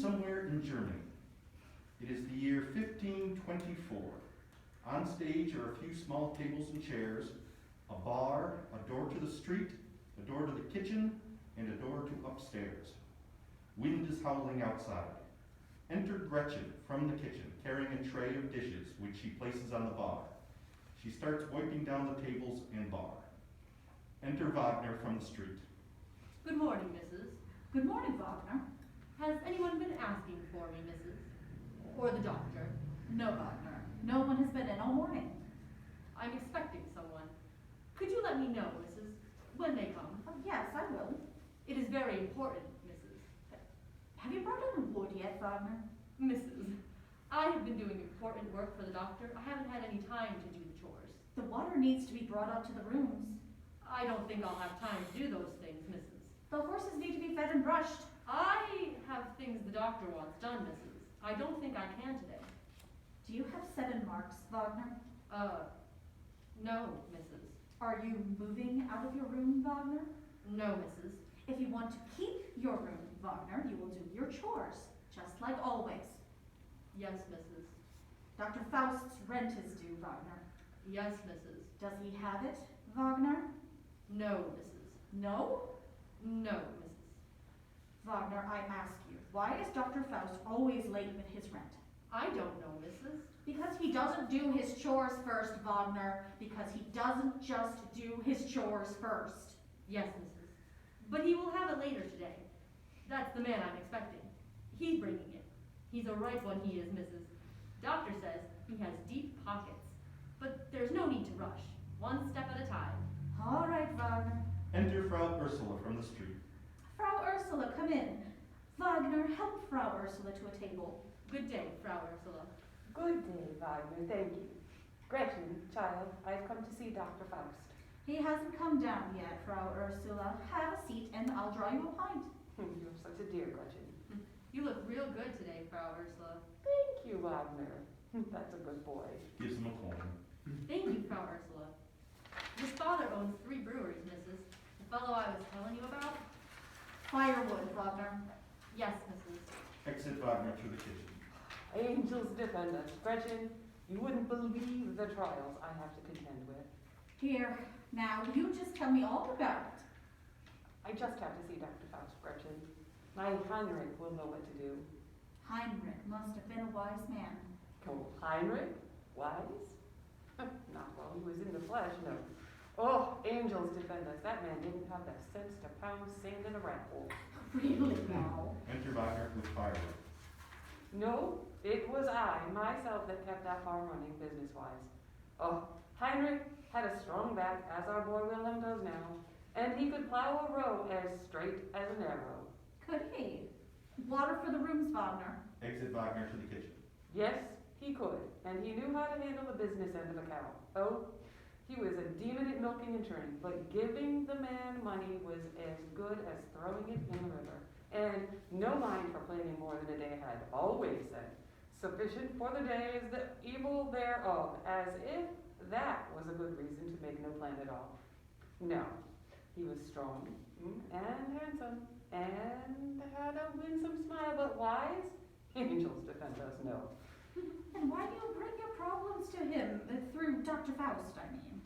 somewhere in Germany. It is the year 1524. On stage are a few small tables and chairs, a bar, a door to the street, a door to the kitchen, and a door to upstairs. Wind is howling outside. Enter Gretchen from the kitchen, carrying a tray of dishes, which she places on the bar. She starts wiping down the tables and bar. Enter Wagner from the street. Good morning, Mrs. Good morning, Wagner. Has anyone been asking for me, Mrs.? Or the doctor? No, Wagner. No one has been in all morning. I'm expecting someone. Could you let me know, Mrs., when they come? Yes, I will. It is very important, Mrs. Have you brought in wood yet, Wagner? Mrs., I have been doing important work for the doctor. I haven't had any time to do the chores. The water needs to be brought up to the rooms. I don't think I'll have time to do those things, Mrs. The horses need to be fed and brushed. I have things the doctor wants done, Mrs. I don't think I can today. Do you have 7 marks, Wagner? No, Mrs. Are you moving out of your room, Wagner? No, Mrs. If you want to keep your room, Wagner, you will do your chores, just like always. Yes, Mrs. Dr. Faust's rent is due, Wagner. Yes, Mrs. Does he have it, Wagner? No, Mrs. No? No, Mrs. Wagner, I ask you, why is Dr. Faust always late with his rent? I don't know, Mrs. Because he doesn't do his chores first, Wagner. Because he doesn't just do his chores first. Yes, Mrs. But he will have it later today. That's the man I'm expecting. He's bringing it. He's a right one, he is, Mrs. Doctor says he has deep pockets. But there's no need to rush. One step at a time. All right, Wagner. Enter Frau Ursula from the street. Frau Ursula, come in. Wagner, help Frau Ursula to a table. Good day, Frau Ursula. Good day, Wagner, thank you. Gretchen, child, I've come to see Dr. Faust. He hasn't come down yet, Frau Ursula. Have a seat and I'll draw you a pint. You're such a dear, Gretchen. You look real good today, Frau Ursula. Thank you, Wagner. That's a good boy. Gives him a coin. Thank you, Frau Ursula. His father owns 3 breweries, Mrs. The fellow I was telling you about? Firewood, Wagner. Yes, Mrs. Exit Wagner through the kitchen. Angels defend us. Gretchen, you wouldn't believe the trials I have to contend with. Here, now, you just tell me all about it. I just have to see Dr. Faust, Gretchen. My Heinrich will know what to do. Heinrich must have been a wise man. Oh, Heinrich? Wise? Not while he was in the flesh, no. Oh, angels defend us. That man didn't have the sense to pound sand in a rat hole. Really now? Enter Wagner with fireworks. No, it was I, myself, that kept that farm running business-wise. Oh, Heinrich had a strong back, as our boy Wilhelm does now, and he could plow a row as straight as an arrow. Could he? Water for the rooms, Wagner. Exit Wagner to the kitchen. Yes, he could, and he knew how to handle the business end of a cow. Oh, he was a demon at milking and churning, but giving the man money was as good as throwing it in the river. And no mind for planning more than a day ahead, always said. Sufficient for the day is the evil thereof, as if that was a good reason to make no plan at all. No, he was strong and handsome, and had a winsome smile, but wise? Angels defend us, no. And why do you bring your problems to him through Dr. Faust, I mean?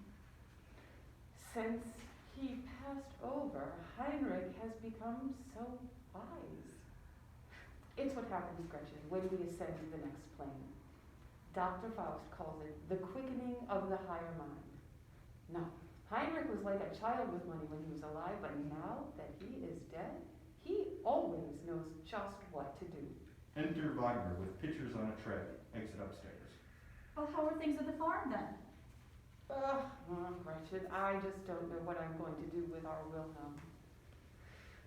Since he passed over, Heinrich has become so wise. It's what happens, Gretchen, when we ascend to the next plane. Dr. Faust calls it the quickening of the higher mind. No, Heinrich was like a child with money when he was alive, but now that he is dead, he always knows just what to do. Enter Wagner with pitchers on a tray. Exit upstairs. Well, how are things at the farm then? Gretchen, I just don't know what I'm going to do with our Wilhelm.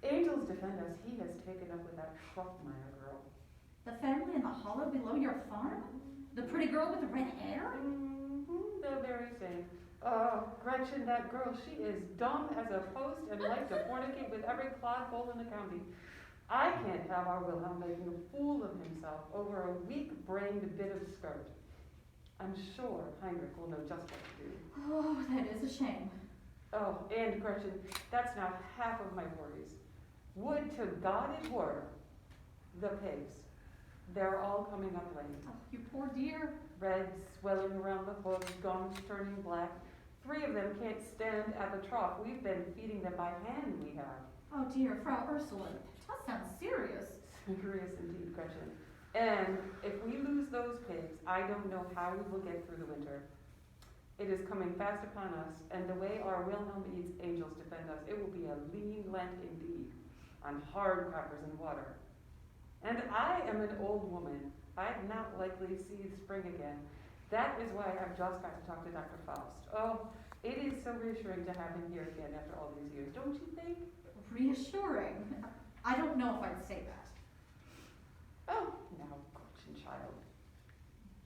Angels defend us. He has taken up with that Schrockmeyer girl. The family in the hollow below your farm? The pretty girl with the red hair? The very same. Gretchen, that girl, she is dumb as a post and likes to fornicate with every clodpole in the county. I can't have our Wilhelm making a fool of himself over a weak-brained bit of skirt. I'm sure Heinrich will know just what to do. Oh, that is a shame. Oh, and Gretchen, that's not half of my worries. Would to God it were. The pigs. They're all coming up lame. Oh, you poor dear. Red swelling around the hooves, gums turning black. 3 of them can't stand at the trough. We've been feeding them by hand, we have. Oh dear, Frau Ursula, that does sound serious. Serious indeed, Gretchen. And if we lose those pigs, I don't know how we will get through the winter. It is coming fast upon us, and the way our Wilhelm Eads angels defend us, it will be a lean Lent indeed, on hard crackers and water. And I am an old woman. I'd not likely see the spring again. That is why I've just got to talk to Dr. Faust. Oh, it is so reassuring to have him here again after all these years, don't you think? Reassuring. I don't know if I'd say that. Oh, now, Gretchen, child.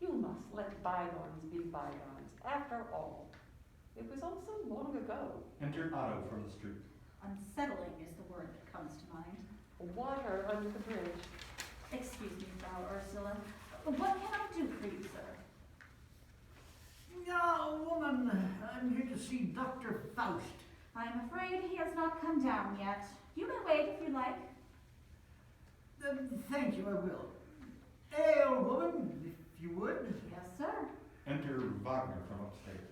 You must let bygones be bygones. After all, it was all so long ago. Enter Otto from the street. Unsettling is the word that comes to mind. Water under the bridge. Excuse me, Frau Ursula. What can I do for you, sir? No, woman, I'm here to see Dr. Faust. I'm afraid he has not come down yet. You may wait if you like. Thank you, I will. Ale, woman, if you would. Yes, sir. Enter Wagner from upstairs.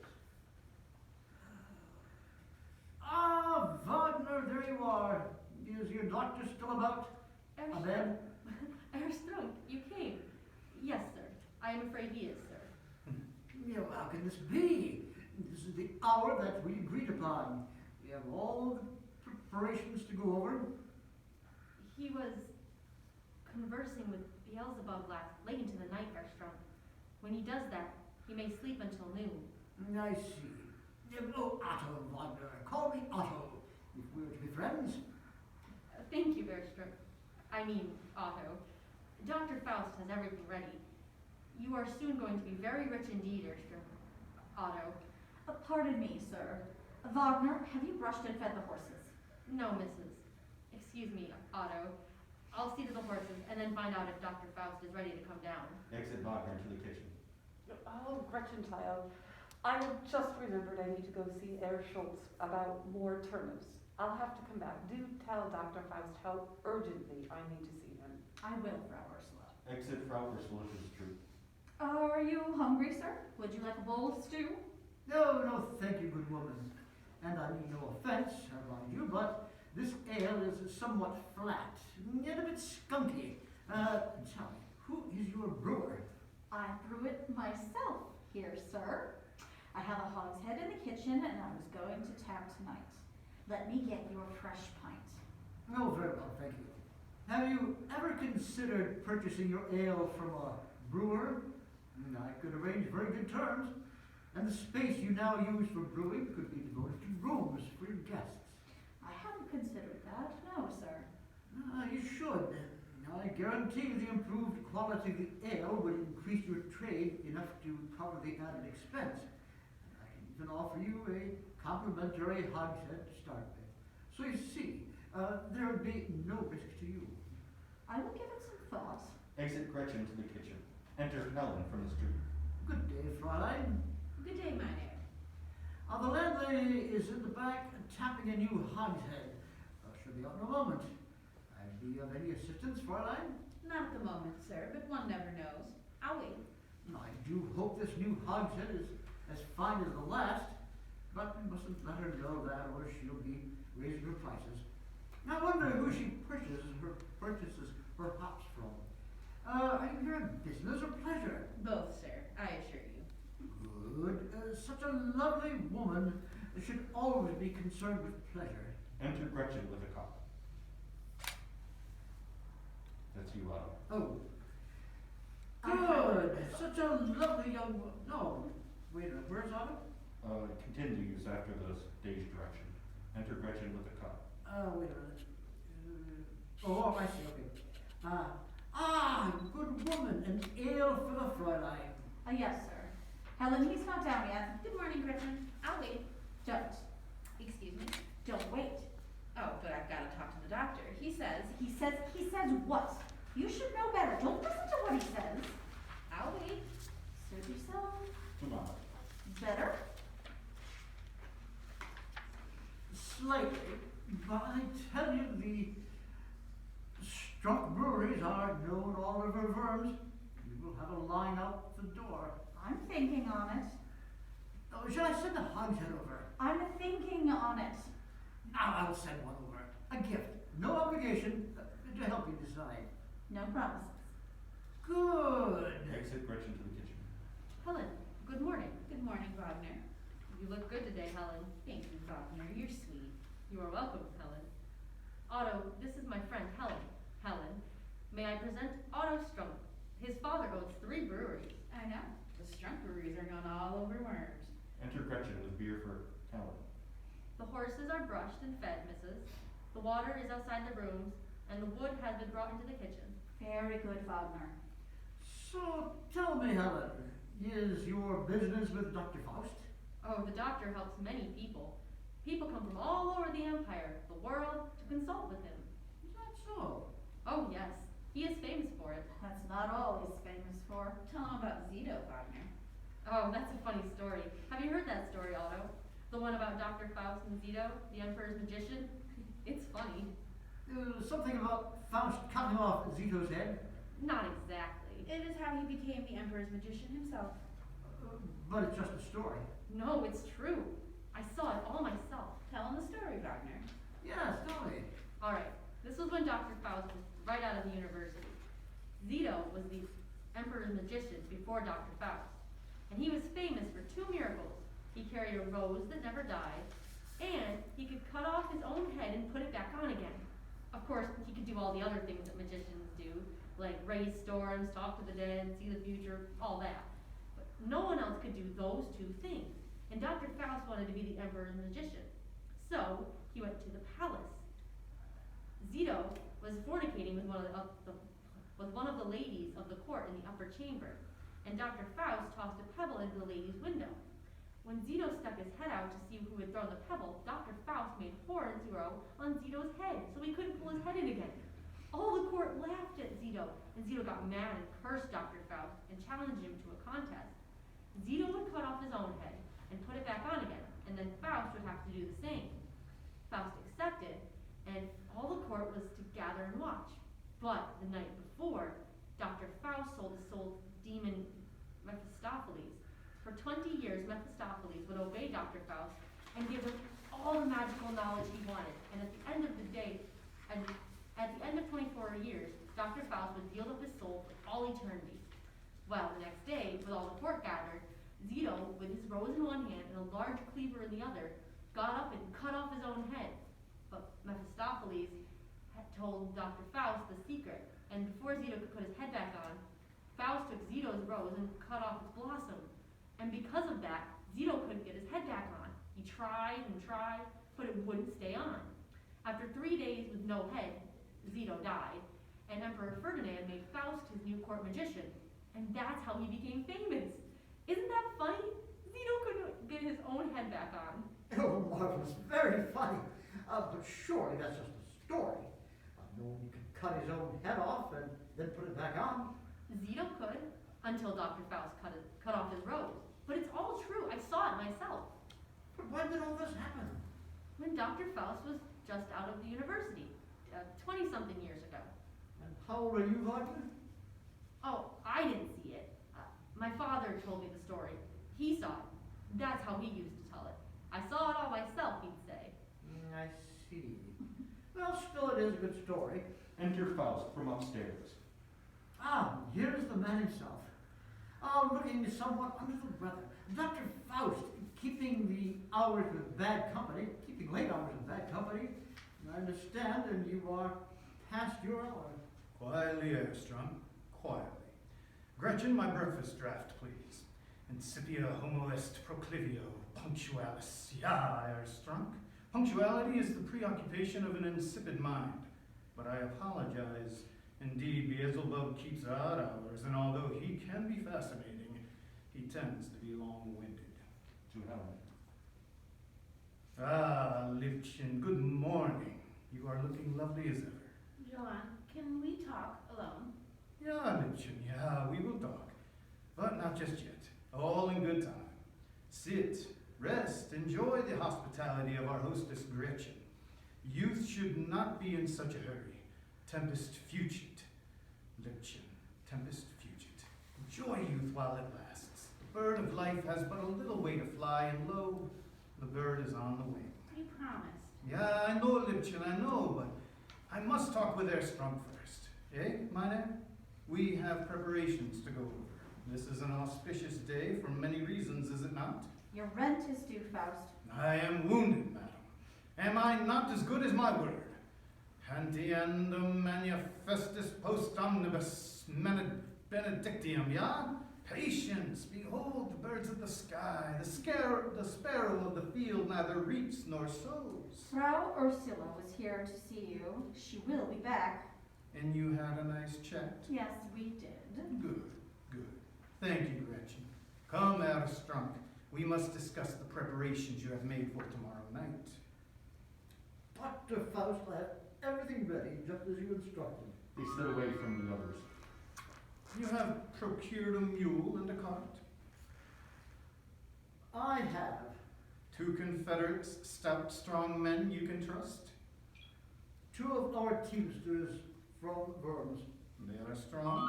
Ah, Wagner, there you are. Is your doctor still about? Abed? Erstrunk, you came. Yes, sir. I am afraid he is, sir. How can this be? This is the hour that we agreed upon. We have all the preparations to go over. He was conversing with Beelzebub late into the night, Erstrunk. When he does that, he may sleep until noon. I see. Oh, Otto, Wagner. Call me Otto, if we're to be friends. Thank you, Erstrunk. I mean, Otto. Dr. Faust has everything ready. You are soon going to be very rich indeed, Erstrunk. Otto. Pardon me, sir. Wagner, have you brushed and fed the horses? No, Mrs. Excuse me, Otto. I'll see to the horses and then find out if Dr. Faust is ready to come down. Exit Wagner to the kitchen. Oh, Gretchen, child. I have just remembered I need to go see Herr Schultz about more turnips. I'll have to come back. Do tell Dr. Faust how urgently I need to see him. I will, Frau Ursula. Exit Frau Ursula to the street. Are you hungry, sir? Would you like a bowl of stew? No, thank you, good woman. And I mean no offense, I mind you, but this ale is somewhat flat, yet a bit skunky. Tell me, who is your brewer? I brew it myself here, sir. I have a hogshead in the kitchen, and I was going to tap tonight. Let me get your fresh pint. Oh, very well, thank you. Have you ever considered purchasing your ale from a brewer? I could arrange very good terms, and the space you now use for brewing could be devoted to rooms for your guests. I haven't considered that, no, sir. You should. I guarantee the improved quality of the ale would increase your trade enough to cover the added expense. I can even offer you a complimentary hogshead to start with. So you see, there would be no risk to you. I will give it some thought. Exit Gretchen to the kitchen. Enter Helen from the street. Good day, Fräulein. Good day, Mynheer. The landlady is in the back tapping a new hogshead. She'll be out in a moment. I'd be of any assistance, Fräulein? Not at the moment, sir, but one never knows. I'll wait. I do hope this new hogshead is as fine as the last, but we mustn't let her know that, or she'll be raising her prices. I wonder who she purchases her hops from. Are you here on business or pleasure? Both, sir, I assure you. Good. Such a lovely woman should always be concerned with pleasure. Enter Gretchen with a cup. That's you, Otto. Oh. Good. Such a lovely young woman. No, wait a minute. Where's Otto? Continues after the stage direction. Enter Gretchen with a cup. Wait a minute. I see. Okay. Good woman. An ale for the Fräulein. Yes, sir. Helen, he's not down yet. Good morning, Gretchen. I'll wait. Don't. Excuse me? Don't wait. Oh, but I've got to talk to the doctor. He says, He says what? You should know better. Don't listen to what he says. I'll wait. Serve yourself. Tomorrow. Better? Slightly, but I tell you, the Strunk breweries are known all over Worms. You will have a line out the door. I'm thinking on it. Oh, shall I send the hogshead over? I'm thinking on it. Now I'll send one over. A gift. No obligation. To help you decide. No promises. Good. Exit Gretchen to the kitchen. Helen, good morning. Good morning, Wagner. You look good today, Helen. Thank you, Wagner. You're sweet. You are welcome, Helen. Otto, this is my friend Helen. Helen, may I present Otto Strunk. His father owns 3 breweries. I know. The Strunk breweries are known all over Worms. Enter Gretchen with beer for Helen. The horses are brushed and fed, missus. The water is outside the rooms, and the wood has been brought into the kitchen. Very good, Wagner. So tell me, Helen, is your business with Dr. Faust? Oh, the doctor helps many people. People come from all over the empire, the world, to consult with him. Is that so? Oh, yes. He is famous for it. That's not all he's famous for. Tell him about Zito, Wagner. Oh, that's a funny story. Have you heard that story, Otto? The one about Dr. Faust and Zito, the emperor's magician? It's funny. Something about Faust cutting off Zito's head? Not exactly. It is how he became the Emperor's magician himself. But it's just a story. No, it's true. I saw it all myself. Tell him the story, Wagner. Yes, tell me. All right, this was when Dr. Faust was right out of the university. Zito was the emperor's magician before Dr. Faust, and he was famous for 2 miracles. He carried a rose that never died, and he could cut off his own head and put it back on again. Of course, he could do all the other things that magicians do, like raise storms, talk to the dead, see the future, all that. But no one else could do those 2 things, and Dr. Faust wanted to be the emperor's magician. So, he went to the palace. Zito was fornicating with one of the ladies of the court in the upper chamber, and Dr. Faust tossed a pebble into the lady's window. When Zito stuck his head out to see who had thrown the pebble, Dr. Faust made horns grow on Zito's head, so he couldn't pull his head in again. All the court laughed at Zito, and Zito got mad and cursed Dr. Faust and challenged him to a contest. Zito would cut off his own head and put it back on again, and then Faust would have to do the same. Faust accepted, and all the court was to gather and watch. But the night before, Dr. Faust sold his soul to demon Mephistopheles. For 20 years, Mephistopheles would obey Dr. Faust and give him all the magical knowledge he wanted. And at the end of the day, at the end of 24 years, Dr. Faust would yield up his soul for all eternity. Well, the next day, with all the court gathered, Zito, with his rose in one hand and a large cleaver in the other, got up and cut off his own head. But Mephistopheles had told Dr. Faust the secret, and before Zito could put his head back on, Faust took Zito's rose and cut off its blossom. And because of that, Zito couldn't get his head back on. He tried and tried, but it wouldn't stay on. After 3 days with no head, Zito died, and Emperor Ferdinand made Faust his new court magician. And that's how he became famous. Isn't that funny? Zito couldn't get his own head back on. Oh, marvelous. Very funny. But surely that's just a story. No one could cut his own head off and then put it back on. Zito could, until Dr. Faust cut off his rose. But it's all true. I saw it myself. But when did all this happen? When Dr. Faust was just out of the university, 20-something years ago. And how old are you, Wagner? Oh, I didn't see it. My father told me the story. He saw it. That's how he used to tell it. I saw it all myself, he'd say. I see. Well, still it is a good story. Enter Faust from upstairs. Ah, here is the man himself. Looking somewhat under the weather. Dr. Faust, keeping the hours with bad company, keeping late hours with bad company. I understand, and you are past your hour. Quietly, Strunk, quietly. Gretchen, my breakfast draft, please. Incipia homo est proclivio, punctualis. Ja, Strunk. Punctuality is the preoccupation of an insipid mind. But I apologize. Indeed, Beelzebub keeps odd hours, and although he can be fascinating, he tends to be long-winded. To Helen. Ah, Liebchen, good morning. You are looking lovely as ever. Joanne, can we talk alone? Yeah, Liebchen, yeah, we will talk. But not just yet. All in good time. Sit, rest, enjoy the hospitality of our hostess Gretchen. Youth should not be in such a hurry. tempest fugit. Lurchin, tempest fugit. Enjoy youth while it lasts. The bird of life has but a little way to fly, and lo, the bird is on the wing. You promised. Yeah, I know, Liebchen, I know, but I must talk with Herr Strunk first. Eh, meine? We have preparations to go over. This is an auspicious day for many reasons, is it not? Your rent is due, Faust. I am wounded, madam. Am I not as good as my word? Hantiendum manifestus post omnibus benedictium, yeah? Patience, behold the birds of the sky, the sparrow of the field neither reaps nor sows. Frau Ursula was here to see you. She will be back. And you had a nice chat? Yes, we did. Good, good. Thank you, Gretchen. Come, Herr Strunk. We must discuss the preparations you have made for tomorrow night. Dr. Faust, I have everything ready, just as you instructed. They slid away from the others. You have procured a mule and a cart? I have. 2 Confederates, stout, strong men you can trust? 2 of our teamsters from Worms. They are strong.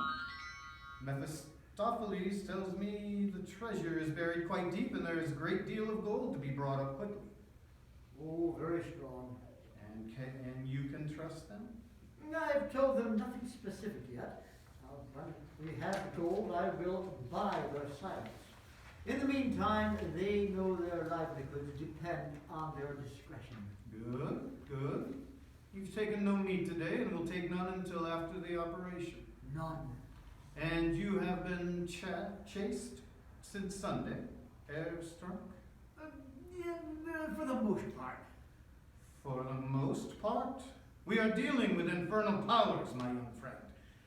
Mephistopheles tells me the treasure is buried quite deep and there is a great deal of gold to be brought up quickly. Oh, very strong. And you can trust them? I've told them nothing specific yet. But if we have gold, I will buy their silence. In the meantime, they know their livelihoods depend on their discretion. Good, good. You've taken no meat today and will take none until after the operation. None. And you have been chaste since Sunday, Herr Strunk? Yeah, for the most part. For the most part, we are dealing with infernal powers, my young friend.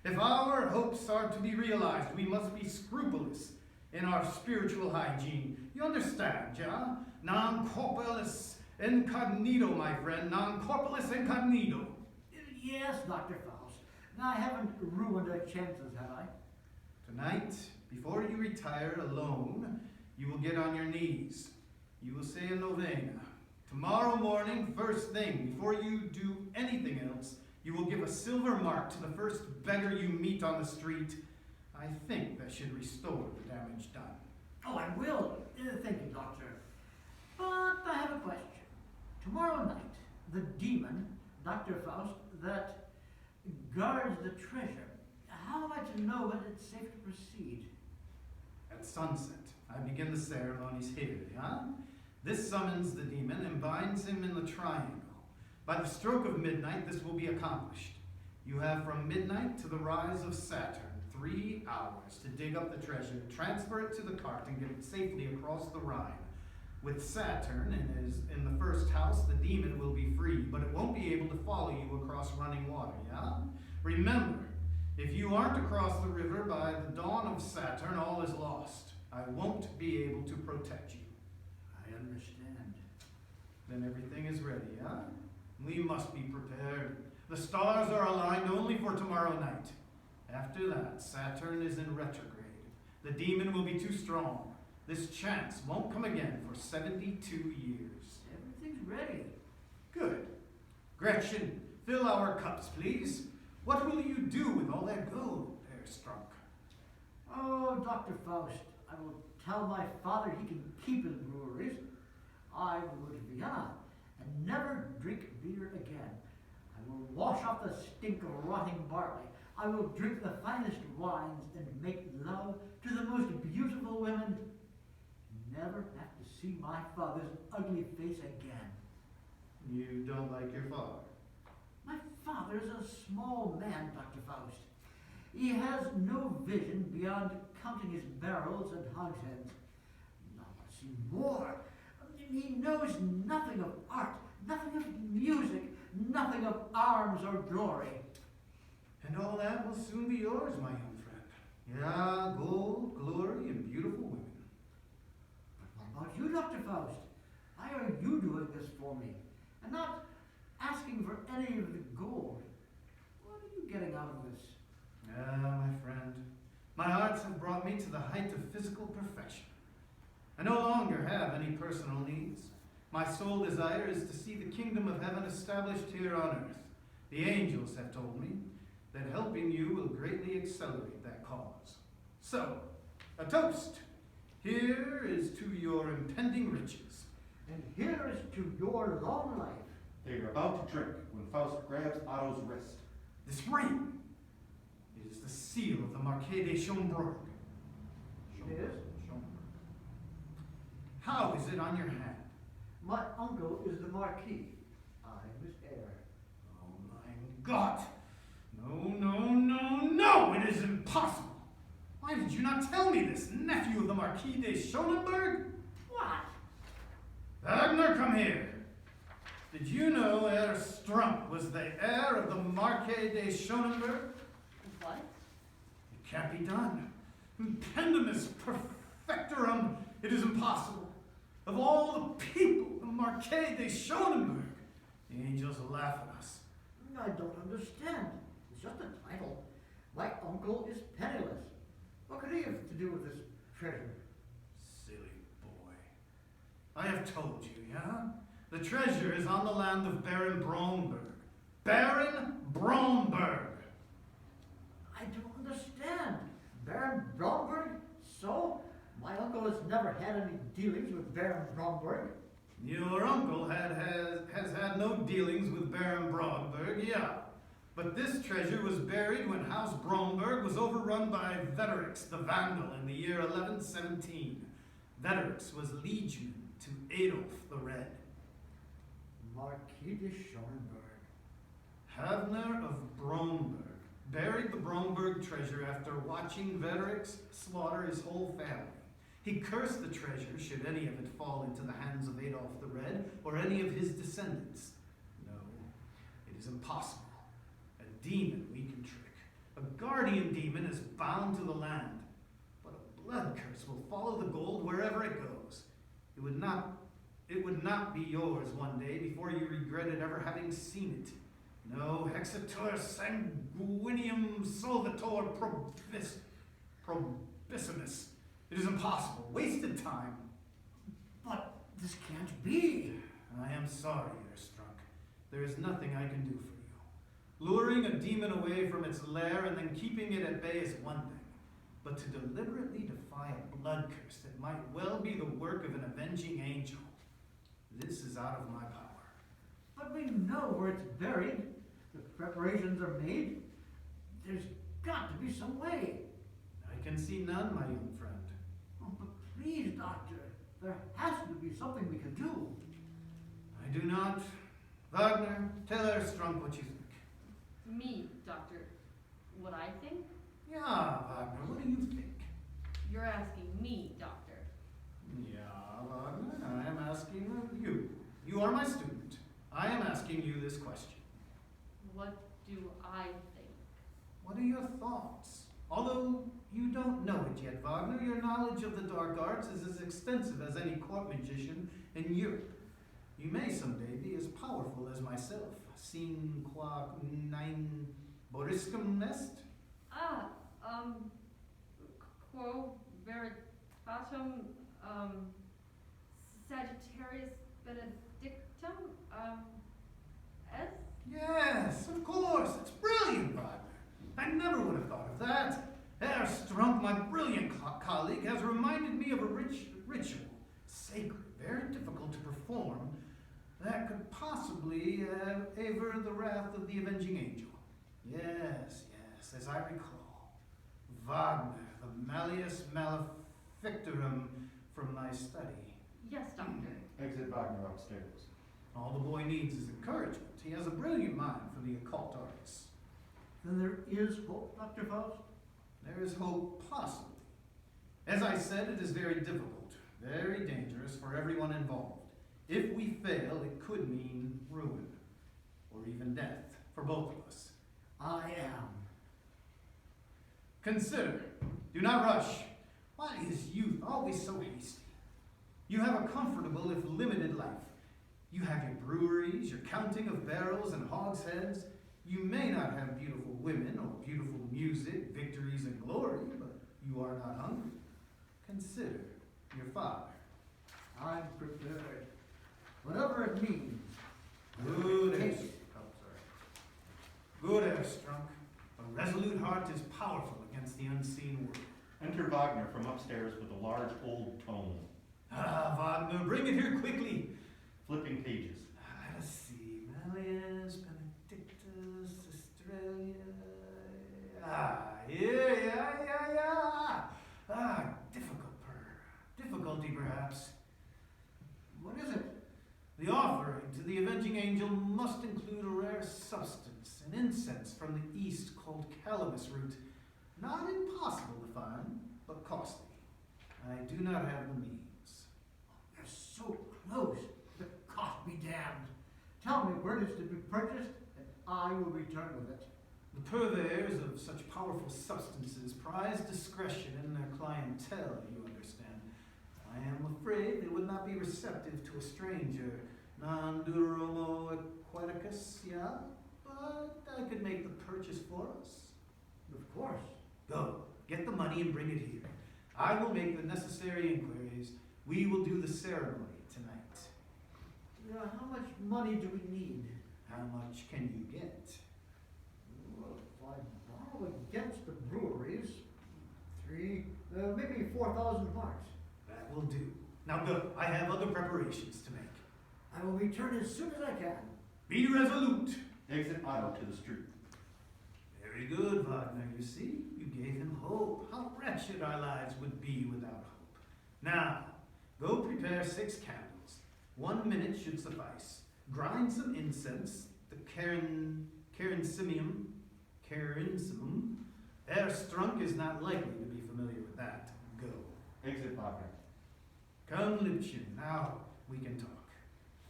If our hopes are to be realized, we must be scrupulous in our spiritual hygiene. You understand, yeah? Non corporis incognito, my friend. Non corporis incognito. Yes, Dr. Faust. I haven't ruined our chances, have I? Tonight, before you retire alone, you will get on your knees. You will say a novena. Tomorrow morning, first thing, before you do anything else, you will give a silver mark to the first beggar you meet on the street. I think that should restore the damage done. Oh, I will. Thank you, Doctor. But I have a question. Tomorrow night, the demon, Dr. Faust, that guards the treasure, how am I to know when it's safe to proceed? At sunset, I begin the ceremonies here, yeah? This summons the demon and binds him in the triangle. By the stroke of midnight, this will be accomplished. You have from midnight to the rise of Saturn 3 hours to dig up the treasure, transfer it to the cart, and get it safely across the Rhine. With Saturn in the first house, the demon will be free, but it won't be able to follow you across running water, yeah? Remember, if you aren't across the river by the dawn of Saturn, all is lost. I won't be able to protect you. I understand. Then everything is ready, yeah? We must be prepared. The stars are aligned only for tomorrow night. After that, Saturn is in retrograde. The demon will be too strong. This chance won't come again for 72 years. Everything's ready. Good. Gretchen, fill our cups, please. What will you do with all that gold, Herr Strunk? Oh, Dr. Faust, I will tell my father he can keep his breweries. I will go to Vienna and never drink beer again. I will wash off the stink of rotting barley. I will drink the finest wines and make love to the most beautiful women. Never have to see my father's ugly face again. You don't like your father? My father's a small man, Dr. Faust. He has no vision beyond counting his barrels and hogsheads. Not to see more. He knows nothing of art, nothing of music, nothing of arms or glory. And all that will soon be yours, my young friend. Yeah, gold, glory, and beautiful women. But what about you, Dr. Faust? Why are you doing this for me? And not asking for any of the gold. What are you getting out of this? Ah, my friend, my arts have brought me to the height of physical perfection. I no longer have any personal needs. My sole desire is to see the kingdom of heaven established here on earth. The angels have told me that helping you will greatly accelerate that cause. So, a toast. Here is to your impending riches. And here is to your long life. They are about to drink when Faust grabs Otto's wrist. This ring, it is the seal of the Marquis de Schomburg. It is? How is it on your hand? My uncle is the Marquis. I'm his heir. Oh my God! No, it is impossible! Why did you not tell me this, nephew of the Marquis de Schonenberg? What? Wagner, come here. Did you know Herr Strunk was the heir of the Marquis de Schonenberg? What? It can't be done. Impendimus perfectorum, it is impossible. Of all the people, the Marquis de Schonenberg, the angels laugh at us. I don't understand. It's just a title. My uncle is penniless. What could he have to do with this treasure? Silly boy. I have told you, yeah? The treasure is on the land of Baron Bromberg. Baron Bromberg! I don't understand. Baron Bromberg? So? My uncle has never had any dealings with Baron Bromberg. Your uncle has had no dealings with Baron Bromberg, yeah. But this treasure was buried when House Bromberg was overrun by Veterix the Vandal in the year 1117. Veterix was liegeman to Adolf the Red. Marquis de Schonenberg. Havner of Bromberg buried the Bromberg treasure after watching Veterix slaughter his whole family. He cursed the treasure should any of it fall into the hands of Adolf the Red or any of his descendants. No, it is impossible. A demon we can trick. A guardian demon is bound to the land. But a blood curse will follow the gold wherever it goes. It would not be yours one day before you regretted ever having seen it. No, Hexitor sanguinium solvitor probissimus. It is impossible. Wasted time. But this can't be. I am sorry, Herr Strunk. There is nothing I can do for you. Luring a demon away from its lair and then keeping it at bay is one thing. But to deliberately defy a blood curse that might well be the work of an avenging angel, this is out of my power. But we know where it's buried. The preparations are made. There's got to be some way. I can see none, my young friend. Oh, but please, Doctor. There has to be something we can do. I do not. Wagner, tell Herr Strunk what you think. Me, Doctor. What I think? Yeah, Wagner, what do you think? You're asking me, Doctor. Yeah, Wagner, I am asking of you. You are my student. I am asking you this question. What do I think? What are your thoughts? Although you don't know it yet, Wagner, your knowledge of the dark arts is as extensive as any court magician in Europe. You may someday be as powerful as myself. Sin qua nine Boriscum est? Quo veritatum, Sagittarius benedictum, S? Yes, of course. It's brilliant, Wagner. I never would have thought of that. Herr Strunk, my brilliant colleague, has reminded me of a ritual, sacred, very difficult to perform, that could possibly aver the wrath of the avenging angel. Yes, as I recall. Wagner, the Malleus Maleficarum from my study. Yes, Doctor. Exit Wagner upstairs. All the boy needs is encouragement. He has a brilliant mind for the occult arts. Then there is hope, Dr. Faust? There is hope, possibly. As I said, it is very difficult, very dangerous for everyone involved. If we fail, it could mean ruin, or even death, for both of us. I am. Consider, do not rush. Why is youth always so hasty? You have a comfortable, if limited, life. You have your breweries, your counting of barrels and hogsheads. You may not have beautiful women or beautiful music, victories and glory, but you are not hungry. Consider your father. I'm prepared. Whatever it means. Good Take answer. it. Oh, sorry. Wagner from upstairs with a large old tome, Ah, Wagner, bring it here quickly. flipping pages. Let us see. Malleus, Benedictus, Australia. Yeah. Difficulty perhaps. What is it? The offering to the avenging angel must include a rare substance, an incense from the east called calamus root. Not impossible to find, but costly. I do not have the means. They're so close. The cost be damned. Tell me where it is to be purchased, and I will return with it. The purveyors of such powerful substances prize discretion in their clientele, you understand. I am afraid they would not be receptive to a stranger. Non duromo aquaticus, yeah? But I could make the purchase for us. Of course. Go, get the money and bring it here. I will make the necessary inquiries. We will do the ceremony tonight. How much money do we need? How much can you get? Well, if I borrow against the breweries, maybe 4,000 marks. That will do. Now go, I have other preparations to make. I will return as soon as I can. Be resolute. Exit Otto to the street. Very good, Wagner. You see, you gave him hope. How wretched our lives would be without hope. Now, go prepare 6 candles. 1 minute should suffice. Grind some incense, the carinsimum. Herr Strunk is not likely to be familiar with that. Go. Exit Wagner. Come, Liebchen. Now we can talk.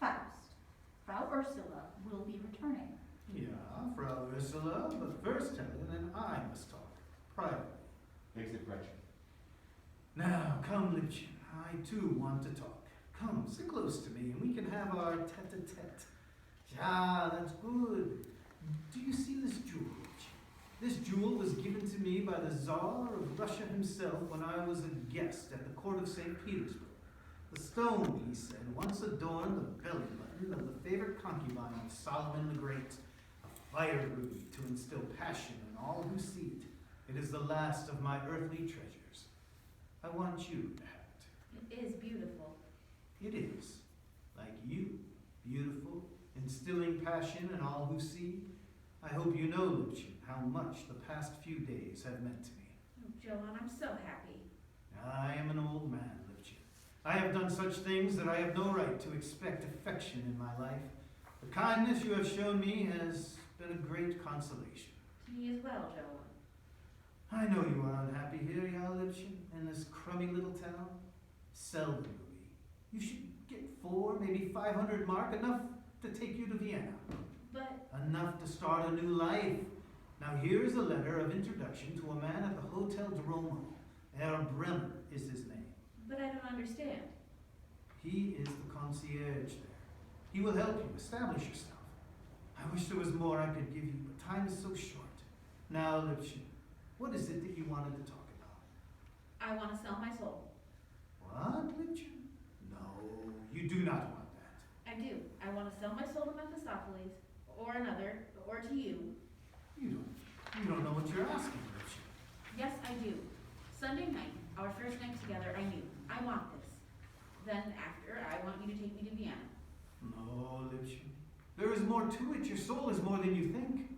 Faust, Frau Ursula will be returning. Yeah, Frau Ursula, but first Helen and I must talk. Privately. Exit Gretchen. Now, come, Liebchen. I too want to talk. Come, sit close to me and we can have our tete-a-tete. Yeah, that's good. Do you see this jewel, Liebchen? This jewel was given to me by the Tsar of Russia himself when I was a guest at the court of St. Petersburg. The stone, he said, once adorned the belly button of the favorite concubine of Solomon the Great, a fire ruby to instill passion in all who see it. It is the last of my earthly treasures. I want you to have it. It is beautiful. It is. Like you, beautiful, instilling passion in all who see. I hope you know, Liebchen, how much the past few days have meant to me. Oh, Johann, I'm so happy. I am an old man, Liebchen. I have done such things that I have no right to expect affection in my life. The kindness you have shown me has been a great consolation. To me as well, Johann. I know you are unhappy here, ja, Liebchen, in this crummy little town. Sell the movie. You should get 4, maybe 500 mark, enough to take you to Vienna. But, Enough to start a new life. Now here is a letter of introduction to a man at the Hotel Duomo. Herr Bremer is his name. but I don't understand. He is the concierge there. He will help you establish yourself. I wish there was more I could give you, but time is so short. Now, Liebchen, what is it that you wanted to talk about? I want to sell my soul. What, Liebchen? No, you do not want that. I do. I want to sell my soul to Mephistopheles, or another, or to you. You don't know what you're asking, Liebchen. Yes, I do. Sunday night, our first night together, I knew. I want this. Then after, I want you to take me to Vienna. No, Liebchen. There is more to it. Your soul is more than you think.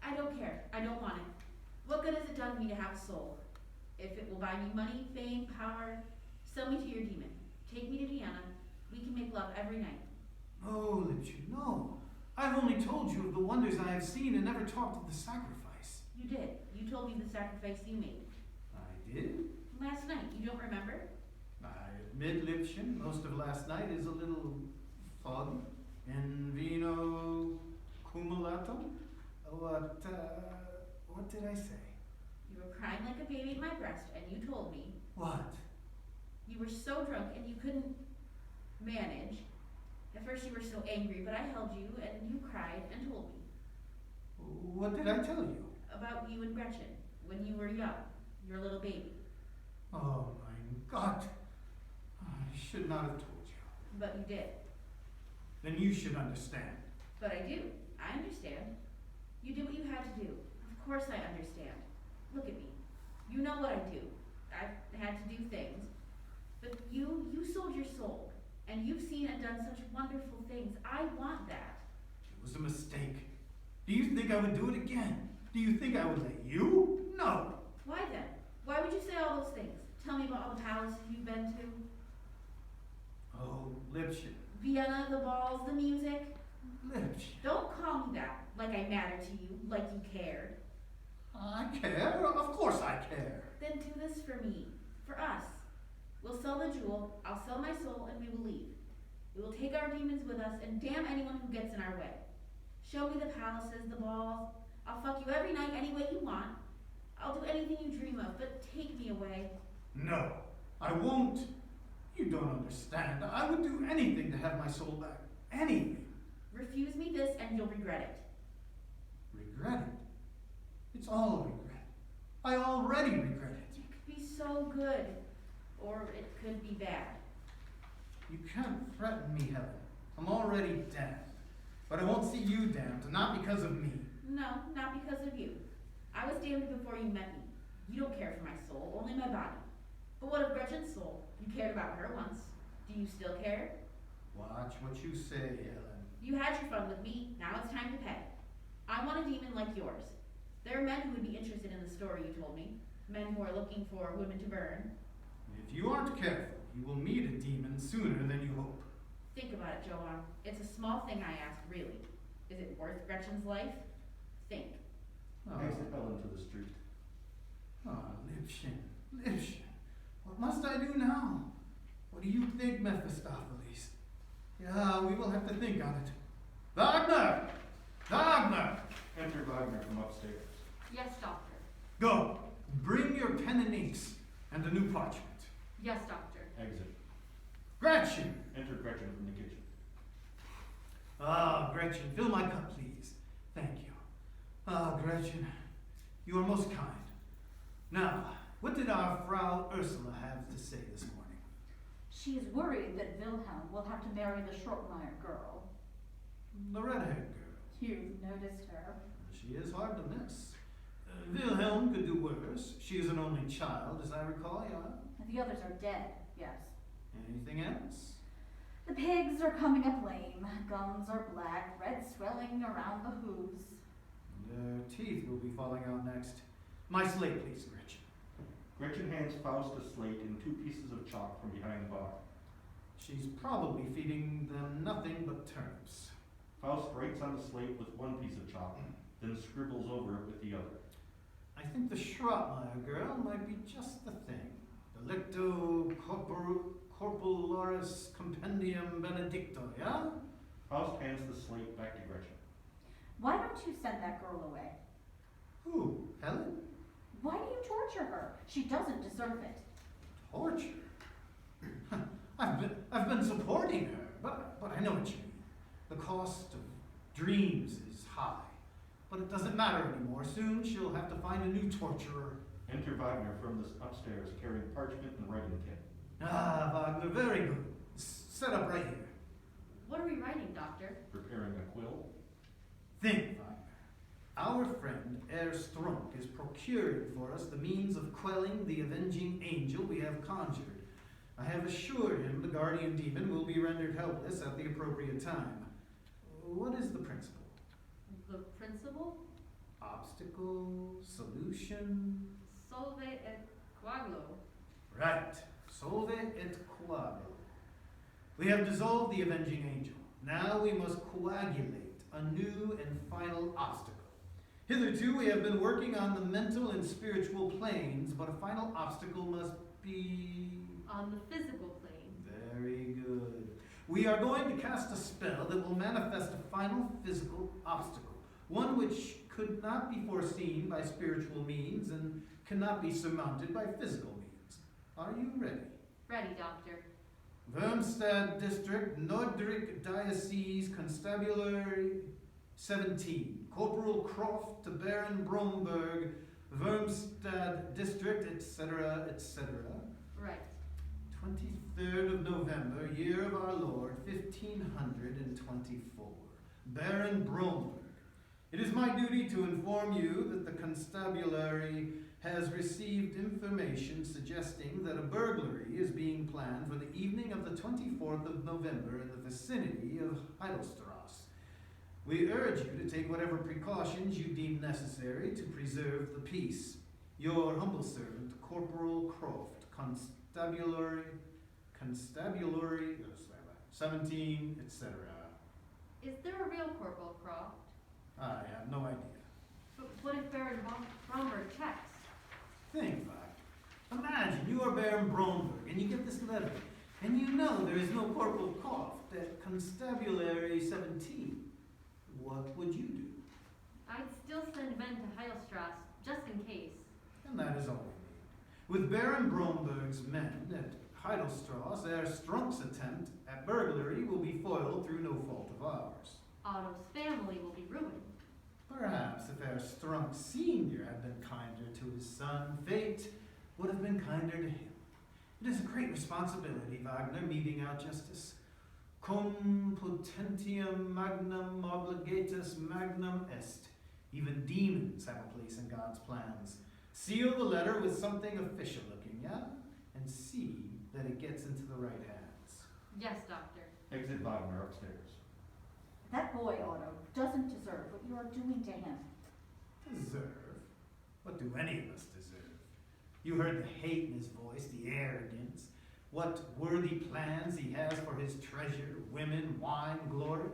I don't care. I don't want it. What good has it done me to have a soul? If it will buy me money, fame, power, sell me to your demon. Take me to Vienna. We can make love every night. No, Liebchen, no. I've only told you of the wonders I have seen and never talked of the sacrifice. You did. You told me the sacrifice you made. I did? Last night. You don't remember? I admit, Liebchen, most of last night is a little foggy. In vino cumulatum? What did I say? You were crying like a baby at my breast, and you told me What? you were so drunk and you couldn't manage. At first you were so angry, but I held you and you cried and told me What did I tell you? about you and Gretchen when you were young, your little baby. Oh, my God. I should not have told you. But you did. Then you should understand. But I do. I understand. You did what you had to do. Of course I understand. Look at me. You know what I do. I've had to do things. But you sold your soul, and you've seen and done such wonderful things. I want that. It was a mistake. Do you think I would do it again? Do you think I would let you? No. Why then? Why would you say all those things? Tell me about all the palaces you've been to. Oh, Liebchen. Vienna, the balls, the music. Liebchen. Don't call me that, like I matter to you, like you cared. I care. Of course I care. Then do this for me, for us. We'll sell the jewel, I'll sell my soul, and we will leave. We will take our demons with us, and damn anyone who gets in our way. Show me the palaces, the balls. I'll fuck you every night any way you want. I'll do anything you dream of, but take me away. No, I won't. You don't understand. I would do anything to have my soul back. Anything. Refuse me this, and you'll regret it. Regret it? It's all regret. I already regret it. It could be so good, or it could be bad. You can't threaten me, Helen. I'm already damned. But I won't see you damned, not because of me. No, not because of you. I was damned before you met me. You don't care for my soul, only my body. But what of Gretchen's soul? You cared about her once. Do you still care? Watch what you say, Helen. You had your fun with me, now it's time to pay. I want a demon like yours. There are men who would be interested in the story you told me. Men who are looking for women to burn. If you aren't careful, you will meet a demon sooner than you hope. Think about it, Joanne. It's a small thing I ask, really. Is it worth Gretchen's life? Think. Exit Helen to the street. Liebchen, Liebchen. What must I do now? What do you think, Mephistopheles? Yeah, we will have to think on it. Wagner! Wagner! Enter Wagner from upstairs. Yes, doctor. Go, bring your pen and inks and a new parchment. Yes, doctor. Exit. Gretchen! Enter Gretchen from the kitchen. Gretchen, fill my cup, please. Thank you. Gretchen, you are most kind. Now, what did our Fraü Ursula have to say this morning? She is worried that Wilhelm will have to marry the Schrottmeyer girl. The red-haired girl. You've noticed her. She is hard to miss. Wilhelm could do worse. She is an only child, as I recall, yeah? The others are dead, yes. Anything else? The pigs are coming up lame. Gums are black, red swelling around the hooves. Their teeth will be falling out next. My slate, please, Gretchen. Gretchen hands Faust a slate and 2 pieces of chalk from behind the bar. She's probably feeding them nothing but turnips. Faust writes on the slate with 1 piece of chalk, then scribbles over it with the other. I think the Schrottmeyer girl might be just the thing. Delicto corpularis compendium benedicto, yeah? Faust hands the slate back to Gretchen. Why don't you send that girl away? Who? Helen? Why do you torture her? She doesn't deserve it. Torture? I've been supporting her, but I know what you mean. The cost of dreams is high. But it doesn't matter anymore. Soon she'll have to find a new torturer. Enter Wagner from the upstairs carrying parchment and writing kit. Wagner, very good. Set up right here. What are we writing, doctor? Preparing a quill. Think, Wagner. Our friend Herr Strunk is procuring for us the means of quelling the avenging angel we have conjured. I have assured him the guardian demon will be rendered helpless at the appropriate time. What is the principle? The principal? Obstacle, solution? Solve et coagulo. Right. Solve et coagulo. We have dissolved the avenging angel. Now we must coagulate a new and final obstacle. Hitherto we have been working on the mental and spiritual planes, but a final obstacle must be... On the physical plane. Very good. We are going to cast a spell that will manifest a final physical obstacle, one which could not be foreseen by spiritual means and cannot be surmounted by physical means. Are you ready? Ready, doctor. Wormstad District, Nordric Diocese, Constabulary 17. Corporal Croft to Baron Bromberg, Wormstad District, etc., etc. Right. 23rd of November, year of our Lord, 1524. Baron Bromberg. It is my duty to inform you that the constabulary has received information suggesting that a burglary is being planned for the evening of the 24th of November in the vicinity of Heidelstrasse. We urge you to take whatever precautions you deem necessary to preserve the peace. Your humble servant, Corporal Croft, Constabulary, 17, etc. Is there a real Corporal Croft? I have no idea. But what if Baron Bromberg checks? Think, Wagner. Imagine you are Baron Bromberg and you get this letter, and you know there is no Corporal Croft at Constabulary 17. What would you do? I'd still send men to Heidelstrasse, just in case. And that is all we need. With Baron Bromberg's men at Heidelstrasse, Herr Strunk's attempt at burglary will be foiled through no fault of ours. Otto's family will be ruined. Perhaps if Herr Strunk Sr. had been kinder to his son, fate would have been kinder to him. It is a great responsibility, Wagner, meting out justice. Cum potentiam magnum obligatus magnum est. Even demons have a place in God's plans. Seal the letter with something official looking, yeah? And see that it gets into the right hands. Yes, Doctor. Exit Wagner upstairs. That boy, Otto, doesn't deserve what you are doing to him. Deserve? What do any of us deserve? You heard the hate in his voice, the arrogance. What worthy plans he has for his treasure, women, wine, glory.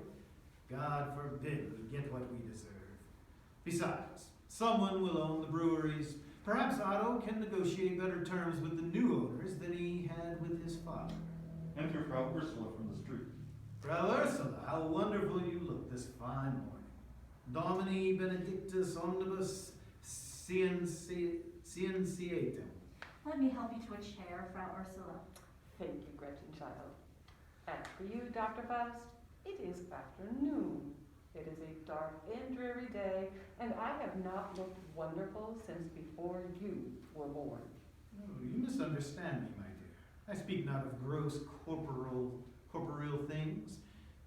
God forbid we get what we deserve. Besides, someone will own the breweries. Perhaps Otto can negotiate better terms with the new owners than he had with his father. Enter Frau Ursula from the street. Frau Ursula, how wonderful you look this fine morning. Domini benedictus omnibus scientiatum. Let me help you to a chair, Frau Ursula. Thank you, Gretchen, child. And for you, Dr. Faust, it is afternoon. It is a dark and dreary day, and I have not looked wonderful since before you were born. Oh, you misunderstand me, my dear. I speak not of gross corporeal things.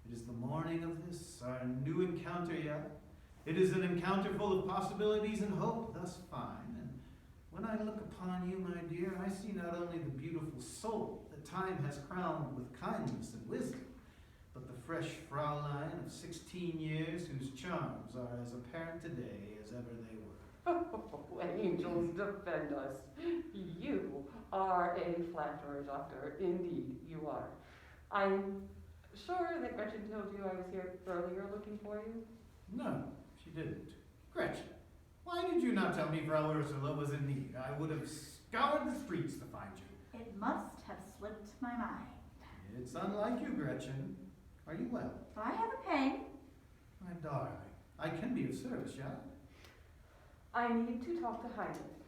It is the morning of this, our new encounter yet. It is an encounter full of possibilities and hope, thus fine. And when I look upon you, my dear, I see not only the beautiful soul that time has crowned with kindness and wisdom, but the fresh Fraulein of 16 years whose charms are as apparent today as ever they were. Oh, angels defend us. You are a flatterer, Doctor. Indeed, you are. I'm sure that Gretchen told you I was here earlier looking for you. No, she didn't. Gretchen, why did you not tell me Frau Ursula was in need? I would have scoured the streets to find you. It must have slipped my mind. It's unlike you, Gretchen. Are you well? I have a pain. My darling, I can be of service, yeah? I need to talk to Heinrich.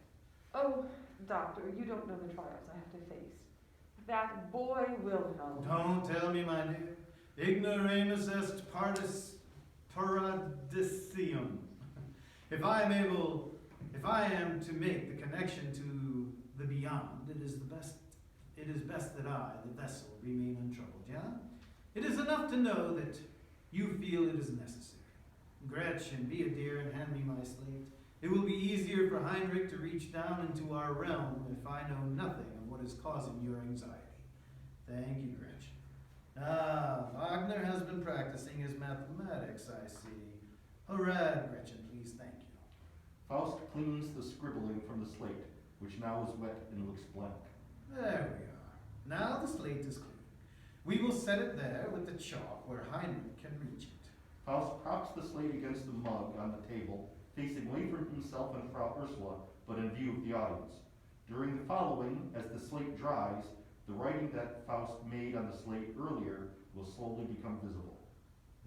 Oh, Doctor, you don't know the trials I have to face. That boy Wilhelm. Don't tell me, my dear. Ignoramus est partis paradisium. If I am to make the connection to the beyond, it is best that I, the vessel, remain untroubled, yeah? It is enough to know that you feel it is necessary. Gretchen, be a dear and hand me my slate. It will be easier for Heinrich to reach down into our realm if I know nothing of what is causing your anxiety. Thank you, Gretchen. Ah, Wagner has been practicing his mathematics, I see. Hurrah, Gretchen, please, thank you. Faust cleans the scribbling from the slate, which now is wet and looks blank. There we are. Now the slate is clean. We will set it there with the chalk where Heinrich can reach it. Faust props the slate against the mug on the table, facing away from himself and Frau Ursula, but in view of the audience. During the following, as the slate dries, the writing that Faust made on the slate earlier will slowly become visible.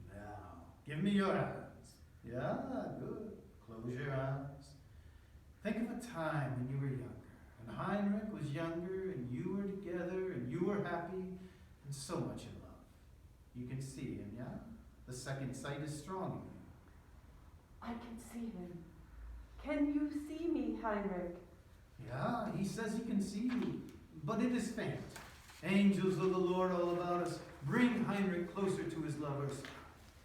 Now, give me your hands. Yeah, good. Close your eyes. Think of a time when you were younger, and Heinrich was younger, and you were together, and you were happy, and so much in love. You can see him, yeah? The second sight is strong in you. I can see him. Can you see me, Heinrich? Yeah, he says he can see you, but it is faint. Angels of the Lord all about us, bring Heinrich closer to his lovers.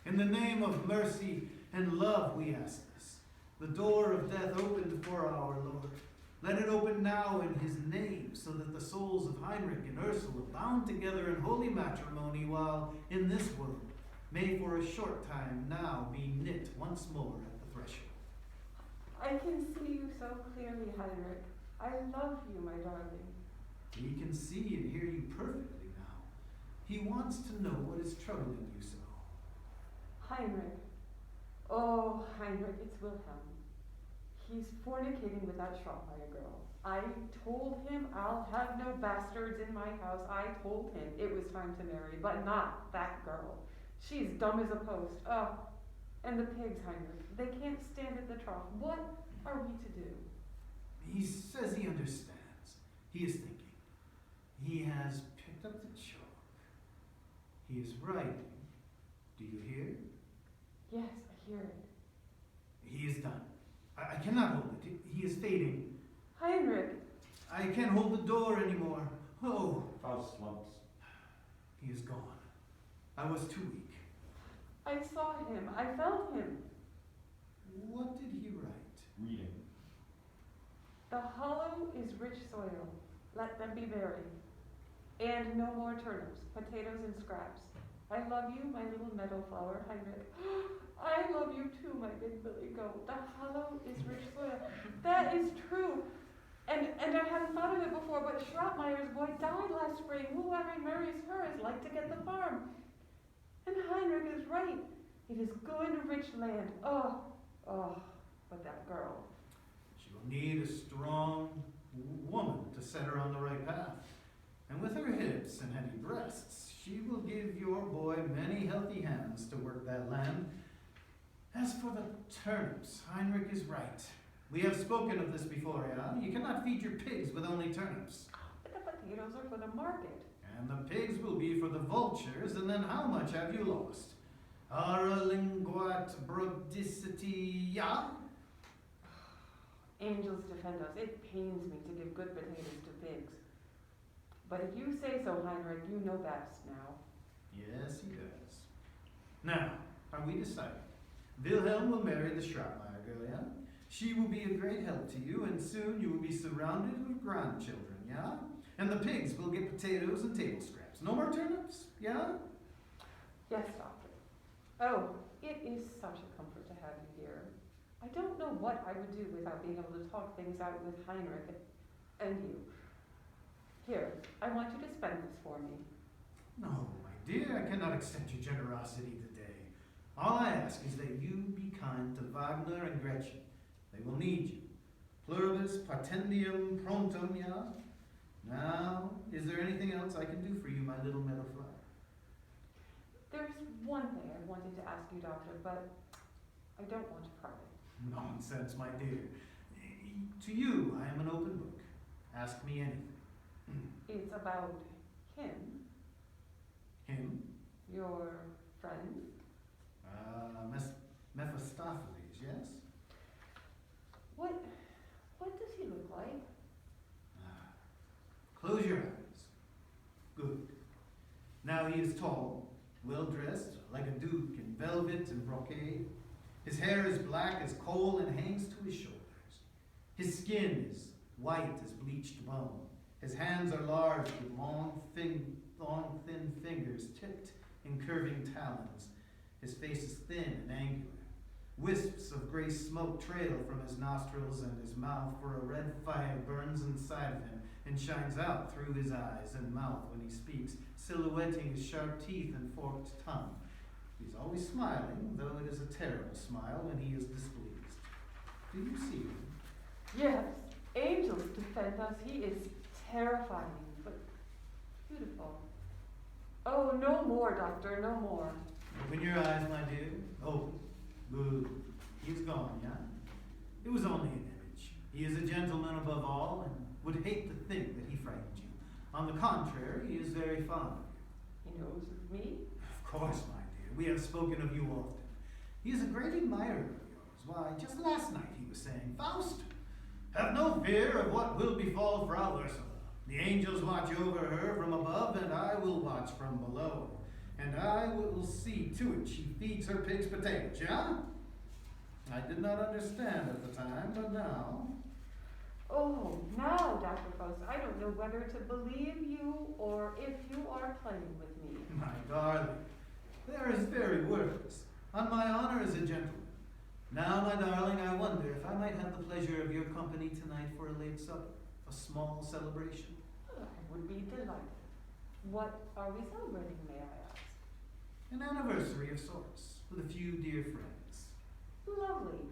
In the name of mercy and love we ask this. The door of death opened for our Lord. Let it open now in his name, so that the souls of Heinrich and Ursula, bound together in holy matrimony while in this world, may for a short time now be knit once more at the threshold. I can see you so clearly, Heinrich. I love you, my darling. He can see and hear you perfectly now. He wants to know what is troubling you so. Heinrich. Oh, Heinrich, it's Wilhelm. He's fornicating with that Schrottmeyer girl. I told him I'll have no bastards in my house. I told him it was time to marry, but not that girl. She's dumb as a post. Oh, and the pigs, Heinrich. They can't stand at the trough. What are we to do? He says he understands. He is thinking. He has picked up the chalk. He is writing. Do you hear? Yes, I hear it. He is done. I cannot hold it. He is fading. Heinrich! I can't hold the door anymore. Oh, Faust slumps. he is gone. I was too weak. I saw him. I felt him. What did he write? Reading. The hollow is rich soil. Let them be buried. And no more turnips, potatoes, and scraps. I love you, my little meadow flower, Heinrich. I love you too, my big billy goat. The hollow is rich soil. That is true. And I hadn't thought of it before, but Schrottmeyer's boy died last spring. Whoever marries her is like to get the farm. And Heinrich is right. It is good, rich land. Oh, but that girl. She will need a strong woman to set her on the right path. And with her hips and heavy breasts, she will give your boy many healthy hands to work that land. As for the turnips, Heinrich is right. We have spoken of this before, yeah? You cannot feed your pigs with only turnips. But the potatoes are for the market. And the pigs will be for the vultures, and then how much have you lost? Ara linguat brodicity, yeah? Angels defend us. It pains me to give good potatoes to pigs. But if you say so, Heinrich, you know best now. Yes, he does. Now, are we decided? Wilhelm will marry the Schrottmeyer girl, yeah? She will be a great help to you, and soon you will be surrounded with grandchildren, yeah? And the pigs will get potatoes and table scraps. No more turnips, yeah? Yes, Doctor. Oh, it is such a comfort to have you here. I don't know what I would do without being able to talk things out with Heinrich and you. Here, I want you to spend this for me. No, my dear, I cannot accept your generosity today. All I ask is that you be kind to Wagner and Gretchen. They will need you. Pluribus partendium prontum, yeah? Now, is there anything else I can do for you, my little meadow flower? There's one thing I wanted to ask you, Doctor, but I don't want to pry. Nonsense, my dear. To you, I am an open book. Ask me anything. It's about him, Him? your friend. Mephistopheles, yes? What does he look like? Close your eyes. Good. Now he is tall, well-dressed, like a duke in velvet and brocade. His hair is black as coal and hangs to his shoulders. His skin is white as bleached bone. His hands are large with long, thin fingers tipped in curving talons. His face is thin and angular. Wisps of gray smoke trail from his nostrils and his mouth, for a red fire burns inside of him and shines out through his eyes and mouth when he speaks, silhouetting his sharp teeth and forked tongue. He's always smiling, though it is a terrible smile when he is displeased. Do you see him? Yes, angels defend us. He is terrifying, but beautiful. Oh, no more, Doctor, no more. Open your eyes, my dear. Open. Good. He's gone, yeah? It was only an image. He is a gentleman above all, and would hate to think that he frightened you. On the contrary, he is very fond of you. He knows of me? Of course, my dear. We have spoken of you often. He is a great admirer of yours. Why, just last night he was saying, Faust, have no fear of what will befall Frau Ursula. The angels watch over her from above, and I will watch from below. And I will see to it she feeds her pigs potatoes, yeah? I did not understand at the time, but now... Oh, now, Dr. Faust, I don't know whether to believe you or if you are playing with me. My darling, there is very words. On my honor as a gentleman. Now, my darling, I wonder if I might have the pleasure of your company tonight for a late supper, a small celebration. I would be delighted. What are we celebrating, may I ask? An anniversary of sorts, with a few dear friends. Lovely.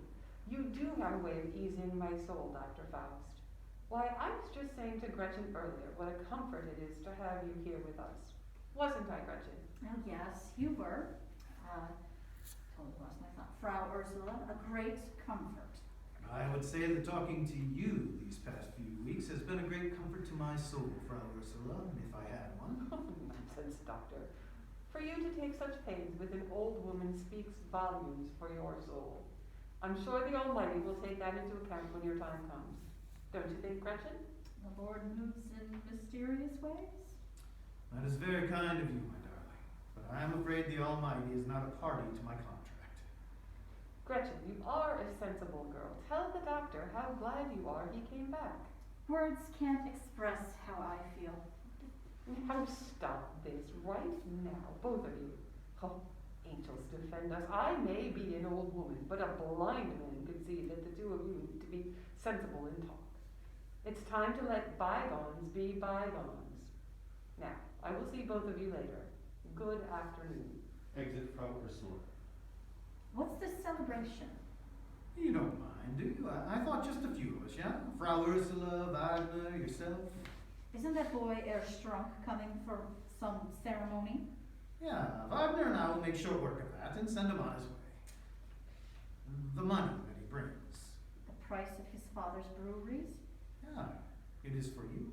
You do have a way of easing my soul, Dr. Faust. Why, I was just saying to Gretchen earlier what a comfort it is to have you here with us. Wasn't I, Gretchen? Well, yes, you were. Told you last night, not Fraü Ursula, a great comfort. I would say that talking to you these past few weeks has been a great comfort to my soul, Fraü Ursula, if I had one. Nonsense, Doctor. For you to take such pains with an old woman speaks volumes for your soul. I'm sure the Almighty will take that into account when your time comes. Don't you think, Gretchen? The Lord moves in mysterious ways. That is very kind of you, my darling, but I am afraid the Almighty is not a party to my contract. Gretchen, you are a sensible girl. Tell the doctor how glad you are he came back. Words can't express how I feel. Now stop this right now, both of you. Oh, angels defend us. I may be an old woman, but a blind man could see that the two of you need to be sensible in talk. It's time to let bygones be bygones. Now, I will see both of you later. Good afternoon. Exit Frau Ursula. What's this celebration? You don't mind, do you? I thought just a few of us, yeah? Frau Ursula, Wagner, yourself. Isn't that boy Strunk coming for some ceremony? Yeah, Wagner and I will make short work of that and send him on his way. The money that he brings. The price of his father's breweries? Yeah, it is for you.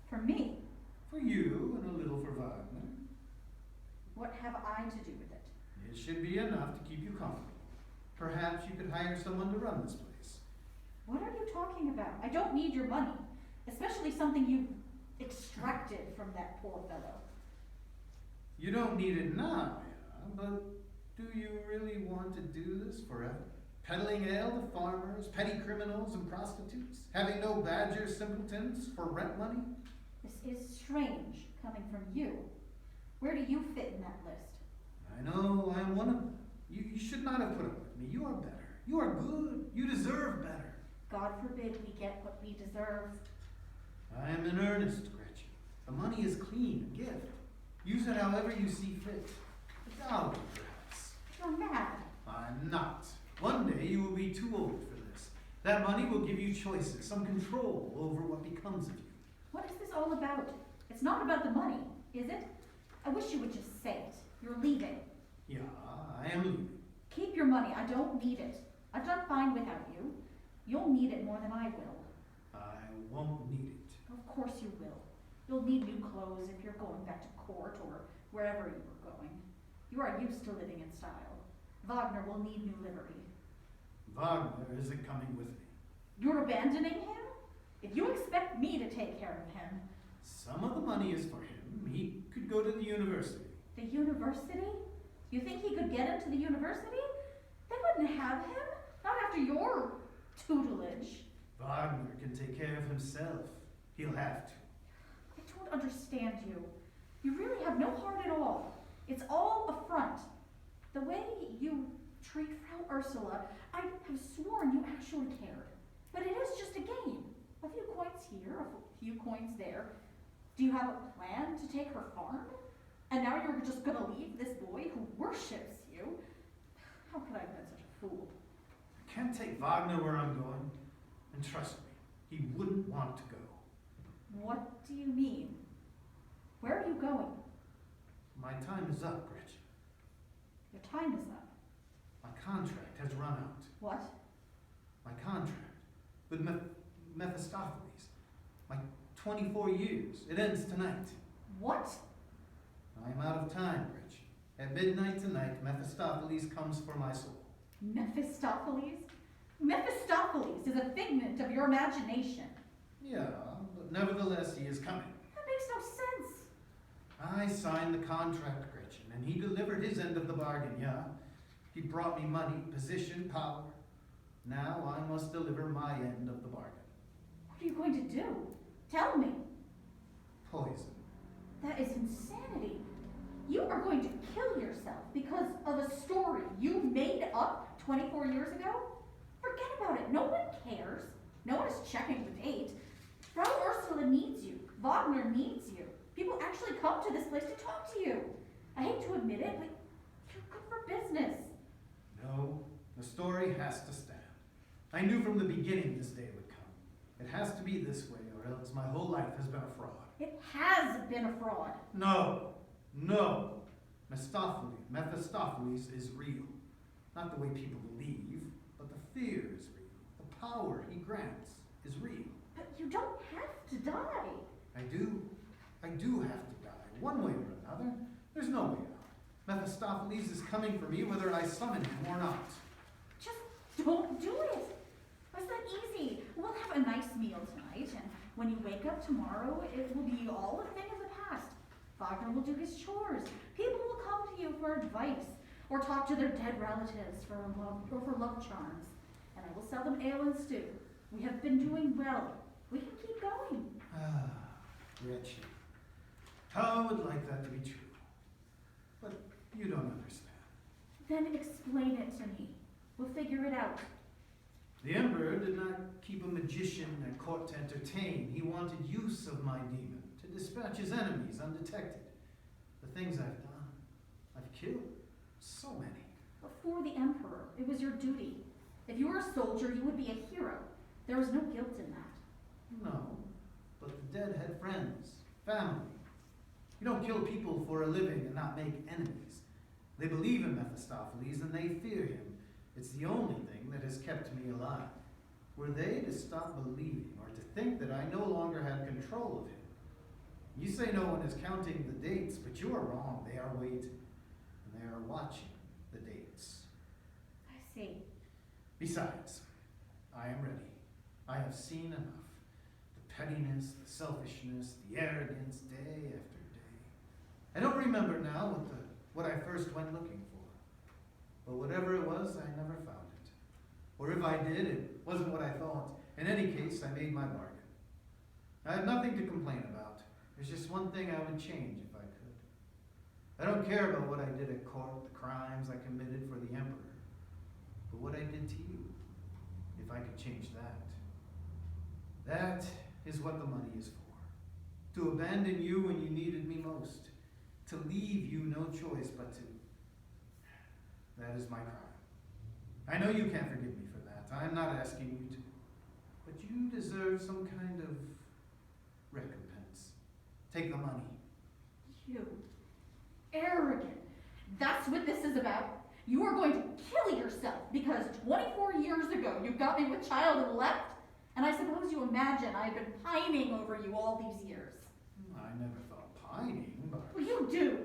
For me? For you and a little for Wagner. What have I to do with it? It should be enough to keep you comfortable. Perhaps you could hire someone to run this place. What are you talking about? I don't need your money, especially something you extracted from that poor fellow. You don't need it now, yeah, but do you really want to do this forever? Peddling ale to farmers, petty criminals, and prostitutes? Having no badger simpletons for rent money? This is strange, coming from you. Where do you fit in that list? I know I am one of them. You should not have put up with me. You are better. You are good. You deserve better. God forbid we get what we deserve. I am in earnest, Gretchen. The money is clean, a gift. Use it however you see fit. A dollar, perhaps. You're mad. I'm not. One day you will be too old for this. That money will give you choices, some control over what becomes of you. What is this all about? It's not about the money, is it? I wish you would just say it. You're leaving. Yeah, I am leaving. Keep your money. I don't need it. I've done fine without you. You'll need it more than I will. I won't need it. Of course you will. You'll need new clothes if you're going back to court or wherever you were going. You are used to living in style. Wagner will need new livery. Wagner isn't coming with me. You're abandoning him? If you expect me to take care of him. Some of the money is for him. He could go to the university. The university? You think he could get into the university? They wouldn't have him. Not after your tutelage. Wagner can take care of himself. He'll have to. I don't understand you. You really have no heart at all. It's all a front. The way you treat Frau Ursula, I have sworn you actually cared. But it is just a game. A few coins here, a few coins there. Do you have a plan to take her farm? And now you're just gonna leave this boy who worships you? How could I have been such a fool? I can't take Wagner where I'm going. And trust me, he wouldn't want to go. What do you mean? Where are you going? My time is up, Gretchen. Your time is up. My contract has run out. What? My contract with Mephistopheles. My 24 years. It ends tonight. What? I am out of time, Gretchen. At midnight tonight, Mephistopheles comes for my soul. Mephistopheles? Mephistopheles is a figment of your imagination. Yeah, but nevertheless, he is coming. That makes no sense. I signed the contract, Gretchen, and he delivered his end of the bargain, yeah? He brought me money, position, power. Now I must deliver my end of the bargain. What are you going to do? Tell me. Poison. That is insanity. You are going to kill yourself because of a story you made up 24 years ago? Forget about it. No one cares. No one is checking the date. Frau Ursula needs you. Wagner needs you. People actually come to this place to talk to you. I hate to admit it, but you're good for business. No, the story has to stand. I knew from the beginning this day would come. It has to be this way, or else my whole life has been a fraud. It has been a fraud. No. Mephistopheles is real. Not the way people believe, but the fear is real. The power he grants is real. But you don't have to die. I do have to die, one way or another. There's no way out. Mephistopheles is coming for me whether I summon him or not. Just don't do it. It's that easy. We'll have a nice meal tonight, and when you wake up tomorrow, it will be all a thing of the past. Wagner will do his chores. People will come to you for advice, or talk to their dead relatives for love charms. And I will sell them ale and stew. We have been doing well. We can keep going. Ah, Gretchen. How I would like that to be true. But you don't understand. Then explain it to me. We'll figure it out. The Emperor did not keep a magician at court to entertain. He wanted use of my demon to dispatch his enemies undetected. The things I've done, I've killed so many. But for the Emperor, it was your duty. If you were a soldier, you would be a hero. There was no guilt in that. No, but the dead had friends, family. You don't kill people for a living and not make enemies. They believe in Mephistopheles and they fear him. It's the only thing that has kept me alive. Were they to stop believing or to think that I no longer had control of him? You say no one is counting the dates, but you are wrong. They are waiting, and they are watching the dates. I see. Besides, I am ready. I have seen enough. The pettiness, the selfishness, the arrogance, day after day. I don't remember now what I first went looking for. But whatever it was, I never found it. Or if I did, it wasn't what I thought. In any case, I made my bargain. I have nothing to complain about. There's just one thing I would change if I could. I don't care about what I did at court, the crimes I committed for the Emperor, but what I did to you, if I could change that. That is what the money is for. To abandon you when you needed me most. To leave you no choice but to. That is my crime. I know you can't forgive me for that. I'm not asking you to. But you deserve some kind of recompense. Take the money. You. Arrogant. That's what this is about. You are going to kill yourself because 24 years ago you got me with child and left? And I suppose you imagine I have been pining over you all these years. I never thought pining, but. Well, you do.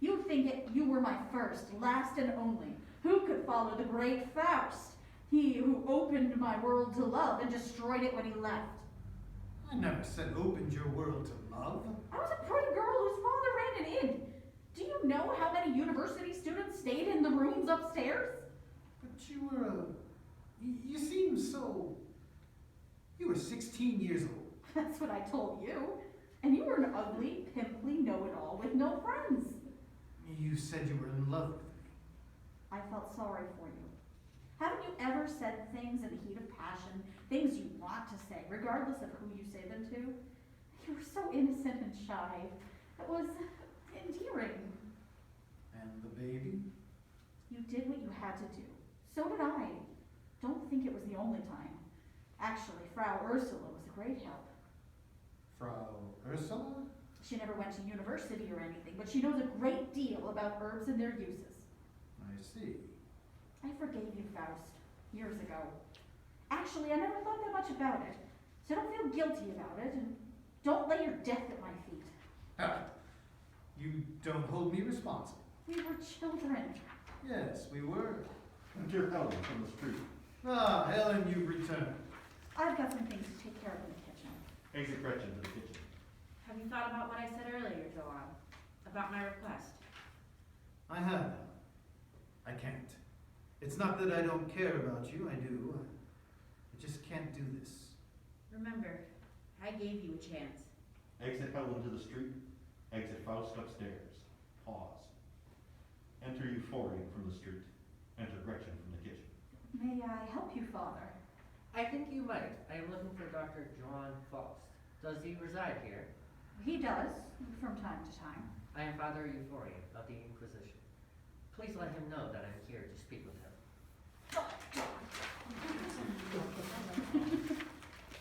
You think you were my first, last, and only. Who could follow the great Faust? He who opened my world to love and destroyed it when he left. I never said opened your world to love. I was a pretty girl whose father ran an inn. Do you know how many university students stayed in the rooms upstairs? But you were you seem so. You were 16 years old. That's what I told you. And you were an ugly, pimply know-it-all with no friends. You said you were in love with me. I felt sorry for you. Haven't you ever said things in the heat of passion, things you want to say, regardless of who you say them to? You were so innocent and shy. It was endearing. And the baby? You did what you had to do. So did I. Don't think it was the only time. Actually, Frau Ursula was a great help. Frau Ursula? She never went to university or anything, but she knows a great deal about herbs and their uses. I see. I forgave you, Faust, years ago. Actually, I never thought that much about it, so don't feel guilty about it, and don't lay your death at my feet. You don't hold me responsible. We were children. Yes, we were. Dear Helen from the street. Ah, Helen, you've returned. I've got some things to take care of in the kitchen. Exit Gretchen to the kitchen. Have you thought about what I said earlier, Joanne? About my request? I have. I can't. It's not that I don't care about you, I do. I just can't do this. Remember, I gave you a chance. Exit Helen to the street, exit Faust upstairs. Pause. Enter Euphorian from the street. Enter Gretchen from the kitchen. May I help you, Father? I think you might. I am looking for Dr. John Faust. Does he reside here? He does, from time to time. I am Father Euphorian of the Inquisition. Please let him know that I'm here to speak with him.